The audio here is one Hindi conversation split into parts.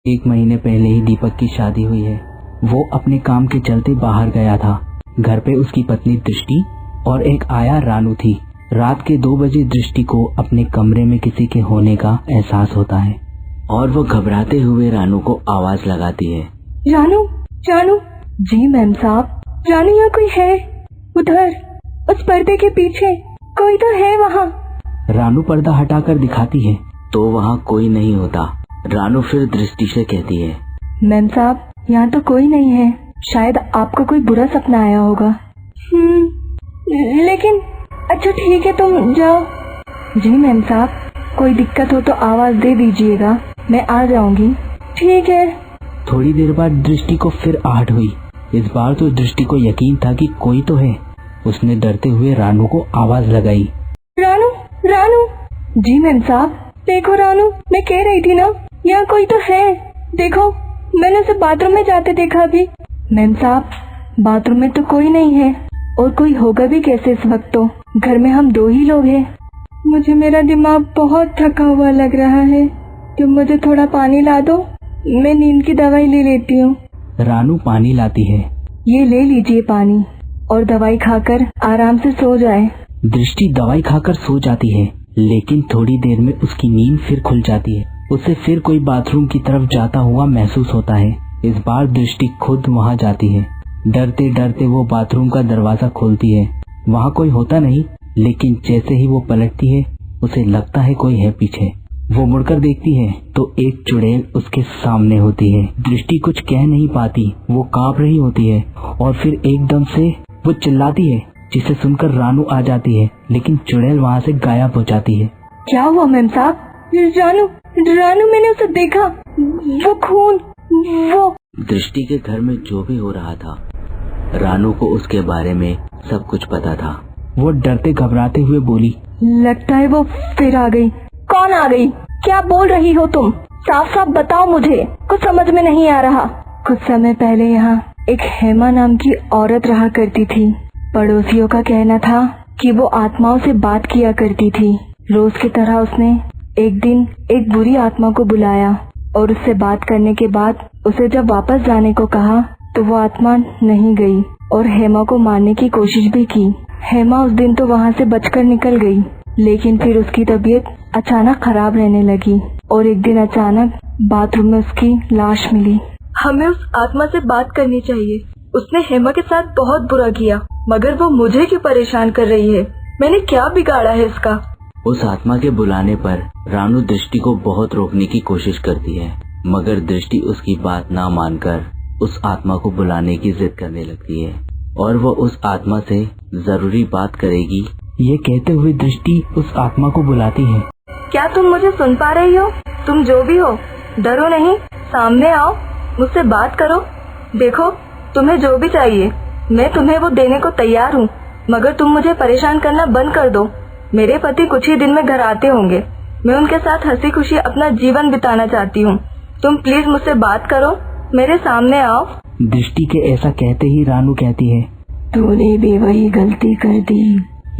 1 महीने पहले ही दीपक की शादी हुई है। वो अपने काम के चलते बाहर गया था। घर पे उसकी पत्नी दृष्टि और एक आया रानू थी। रात के 2 बजे दृष्टि को अपने कमरे में किसी के होने का एहसास होता है और वो घबराते हुए रानू को आवाज लगाती है। रानू, रानू। जी मैम साहब। रानू, यहाँ कोई है? उधर उस पर्दे के पीछे कोई तो है वहाँ। रानू पर्दा हटाकर दिखाती है तो वहाँ कोई नहीं होता। रानू फिर दृष्टि से कहती है, मैम साहब, यहाँ तो कोई नहीं है। शायद आपको कोई बुरा सपना आया होगा। लेकिन अच्छा ठीक है, तुम जाओ। जी मैम साहब, कोई दिक्कत हो तो आवाज दे दीजिएगा, मैं आ जाऊंगी। ठीक है। थोड़ी देर बाद दृष्टि को फिर आहट हुई। इस बार तो दृष्टि को यकीन था कि कोई तो है। उसने डरते हुए रानू को आवाज लगाई। रानू, रानू। जी मैम साहब। देखो रानू, मैं कह रही थी ना, यहाँ कोई तो है। देखो, मैंने उसे बाथरूम में जाते देखा भी। मैम साहब, बाथरूम में तो कोई नहीं है और कोई होगा भी कैसे इस वक्त? तो घर में हम 2 ही लोग हैं। मुझे मेरा दिमाग बहुत थका हुआ लग रहा है। तुम मुझे थोड़ा पानी ला दो, मैं नींद की दवाई ले लेती हूँ। रानू पानी लाती है। ये ले लीजिए पानी और दवाई खाकर आराम से सो जाए। दृष्टि दवाई खाकर सो जाती है, लेकिन थोड़ी देर में उसकी नींद फिर खुल जाती है। उसे फिर कोई बाथरूम की तरफ जाता हुआ महसूस होता है। इस बार दृष्टि खुद वहाँ जाती है। डरते डरते वो बाथरूम का दरवाजा खोलती है। वहाँ कोई होता नहीं, लेकिन जैसे ही वो पलटती है उसे लगता है कोई है पीछे। वो मुड़कर देखती है तो एक चुड़ैल उसके सामने होती है। दृष्टि कुछ कह नहीं पाती, वो कांप रही होती है और फिर एकदम से वो चिल्लाती है, जिसे सुनकर रानू आ जाती है, लेकिन चुड़ैल वहाँ से गायब हो जाती है। क्या हुआ मैम साहब? रानू, रानू, मैंने उसे देखा। वो खून, वो। दृष्टि के घर में जो भी हो रहा था, रानू को उसके बारे में सब कुछ पता था। वो डरते घबराते हुए बोली, लगता है वो फिर आ गई। कौन आ गई? क्या बोल रही हो तुम? साफ साफ बताओ, मुझे कुछ समझ में नहीं आ रहा। कुछ समय पहले यहाँ एक हेमा नाम की औरत रहा करती थी। पड़ोसियों का कहना था कि वो आत्माओं से बात किया करती थी। रोज की तरह उसने एक दिन एक बुरी आत्मा को बुलाया और उससे बात करने के बाद उसे जब वापस जाने को कहा तो वो आत्मा नहीं गई और हेमा को मारने की कोशिश भी की। हेमा उस दिन तो वहाँ से बचकर निकल गई, लेकिन फिर उसकी तबीयत अचानक खराब रहने लगी और एक दिन अचानक बाथरूम में उसकी लाश मिली। हमें उस आत्मा से बात करनी चाहिए। उसने हेमा के साथ बहुत बुरा किया, मगर वो मुझे क्यों परेशान कर रही है? मैंने क्या बिगाड़ा है इसका? उस आत्मा के बुलाने पर रानू दृष्टि को बहुत रोकने की कोशिश करती है, मगर दृष्टि उसकी बात ना मानकर उस आत्मा को बुलाने की जिद करने लगती है और वो उस आत्मा से जरूरी बात करेगी। ये कहते हुए दृष्टि उस आत्मा को बुलाती है। क्या तुम मुझे सुन पा रही हो? तुम जो भी हो, डरो नहीं, सामने आओ, मुझसे बात करो। देखो, तुम्हें जो भी चाहिए मैं तुम्हें वो देने को तैयार हूँ, मगर तुम मुझे परेशान करना बंद कर दो। मेरे पति कुछ ही दिन में घर आते होंगे। मैं उनके साथ हंसी खुशी अपना जीवन बिताना चाहती हूँ। तुम प्लीज मुझसे बात करो, मेरे सामने आओ। दृष्टि के ऐसा कहते ही रानू कहती है, तूने भी वही गलती कर दी।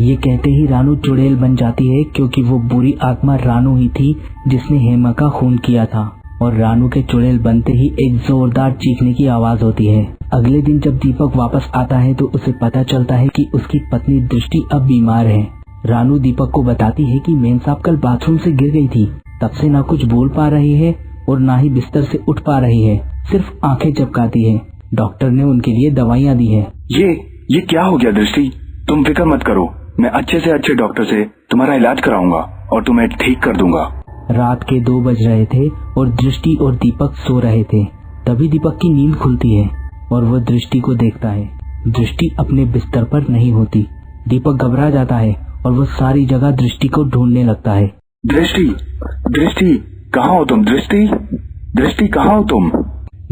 ये कहते ही रानू चुड़ैल बन जाती है, क्योंकि वो बुरी आत्मा रानू ही थी जिसने हेमा का खून किया था। और रानू के चुड़ैल बनते ही एक जोरदार चीखने की आवाज होती है। अगले दिन जब दीपक वापस आता है तो उसे पता चलता है कि उसकी पत्नी दृष्टि अब बीमार है। रानू दीपक को बताती है कि मेम साहब कल बाथरूम से गिर गई थी, तब से ना कुछ बोल पा रही है और ना ही बिस्तर से उठ पा रही है, सिर्फ आंखें झपकाती है। डॉक्टर ने उनके लिए दवाइयाँ दी है। ये क्या हो गया दृष्टि? तुम फिक्र मत करो, मैं अच्छे से अच्छे डॉक्टर से तुम्हारा इलाज कराऊंगा और तुम्हें ठीक कर दूंगा। रात के 2 बज रहे थे और दृष्टि और दीपक सो रहे थे। तभी दीपक की नींद खुलती है और वो दृष्टि को देखता है। दृष्टि अपने बिस्तर पर नहीं होती। दीपक घबरा जाता है और वो सारी जगह दृष्टि को ढूंढने लगता है। दृष्टि, दृष्टि, कहाँ हो तुम? दृष्टि, दृष्टि, कहाँ हो तुम?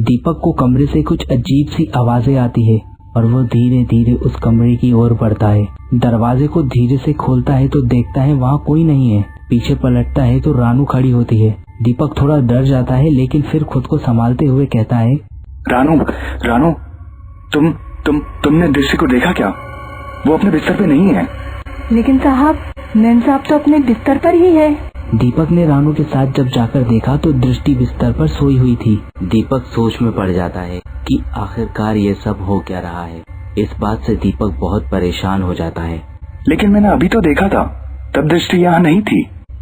दीपक को कमरे से कुछ अजीब सी आवाजें आती है और वो धीरे धीरे उस कमरे की ओर बढ़ता है। दरवाजे को धीरे से खोलता है तो देखता है वहाँ कोई नहीं है। पीछे पलटता है तो रानू खड़ी होती है। दीपक थोड़ा डर जाता है, लेकिन फिर खुद को संभालते हुए कहता है, रानू, रानू, तुमने दृष्टि को देखा क्या? वो अपने बिस्तर पे नहीं है। लेकिन साहब, मैम साहब तो अपने बिस्तर पर ही है। दीपक ने रानू के साथ जब जाकर देखा तो दृष्टि बिस्तर पर सोई हुई थी। दीपक सोच में पड़ जाता है कि आखिरकार ये सब हो क्या रहा है। इस बात से दीपक बहुत परेशान हो जाता है। लेकिन मैंने अभी तो देखा था, तब दृष्टि यहाँ नहीं थी।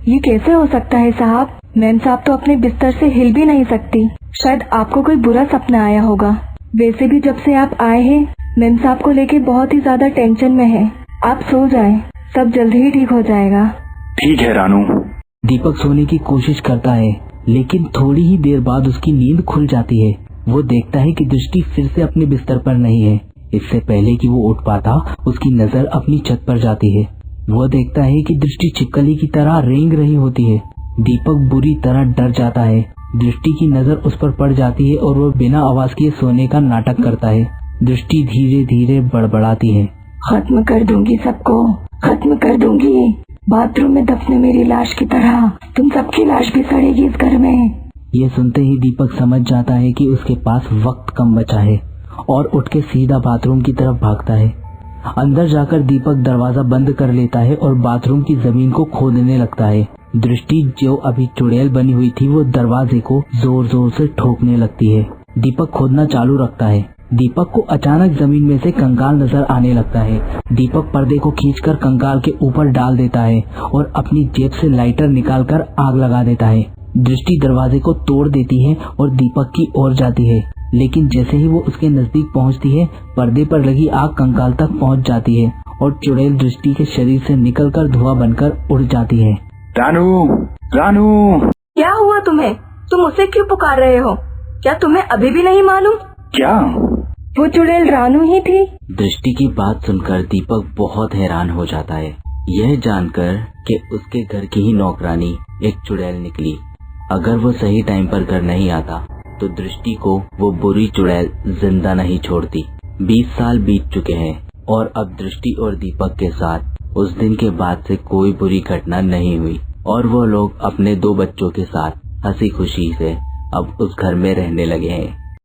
ये कैसे हो सकता है साहब? मैम साहब तो अपने बिस्तर से हिल भी नहीं सकती। शायद आपको कोई बुरा सपना आया होगा। वैसे भी जब से आप आए हैं मैम साहब को लेके बहुत ही ज्यादा टेंशन में है। आप सो जाएं, सब जल्दी ही ठीक हो जाएगा। ठीक है रानू। दीपक सोने की कोशिश करता है, लेकिन थोड़ी ही देर बाद उसकी नींद खुल जाती है। वो देखता है कि दृष्टि फिर से अपने बिस्तर पर नहीं है। इससे पहले कि वो उठ पाता, उसकी नजर अपनी छत पर जाती है। वो देखता है कि दृष्टि छिपकली की तरह रेंग रही होती है। दीपक बुरी तरह डर जाता है। दृष्टि की नजर उस पर पड़ जाती है और वो बिना आवाज किए सोने का नाटक करता है। दृष्टि धीरे धीरे बड़बड़ाती है, खत्म कर दूंगी सबको, खत्म कर दूंगी। बाथरूम में दफने मेरी लाश की तरह तुम सबकी लाश भी सड़ेगी इस घर में। ये सुनते ही दीपक समझ जाता है कि उसके पास वक्त कम बचा है और उठ के सीधा बाथरूम की तरफ भागता है। अंदर जाकर दीपक दरवाजा बंद कर लेता है और बाथरूम की जमीन को खोदने लगता है। दृष्टि जो अभी चुड़ैल बनी हुई थी वो दरवाजे को जोर जोर से ठोकने लगती है। दीपक खोदना चालू रखता है। दीपक को अचानक जमीन में से कंकाल नजर आने लगता है। दीपक पर्दे को खींचकर कंकाल के ऊपर डाल देता है और अपनी जेब से लाइटर निकालकर आग लगा देता है। दृष्टि दरवाजे को तोड़ देती है और दीपक की ओर जाती है, लेकिन जैसे ही वो उसके नजदीक पहुंचती है, पर्दे पर लगी आग कंकाल तक पहुंच जाती है और चुड़ैल दृष्टि के शरीर से निकलकर धुआं बनकर उड़ जाती है। रानू, रानू, क्या हुआ तुम्हें? तुम उसे क्यों पुकार रहे हो? क्या तुम्हें अभी भी नहीं मालूम? क्या? वो चुड़ैल रानू ही थी। दृष्टि की बात सुनकर दीपक बहुत हैरान हो जाता है, यह जानकर कि उसके घर की ही नौकरानी एक चुड़ैल निकली। अगर वो सही टाइम पर घर नहीं आता तो दृष्टि को वो बुरी चुड़ैल जिंदा नहीं छोड़ती। 20 साल बीत चुके हैं और अब दृष्टि और दीपक के साथ उस दिन के बाद से कोई बुरी घटना नहीं हुई और वो लोग अपने 2 बच्चों के साथ हंसी खुशी से अब उस घर में रहने लगे हैं।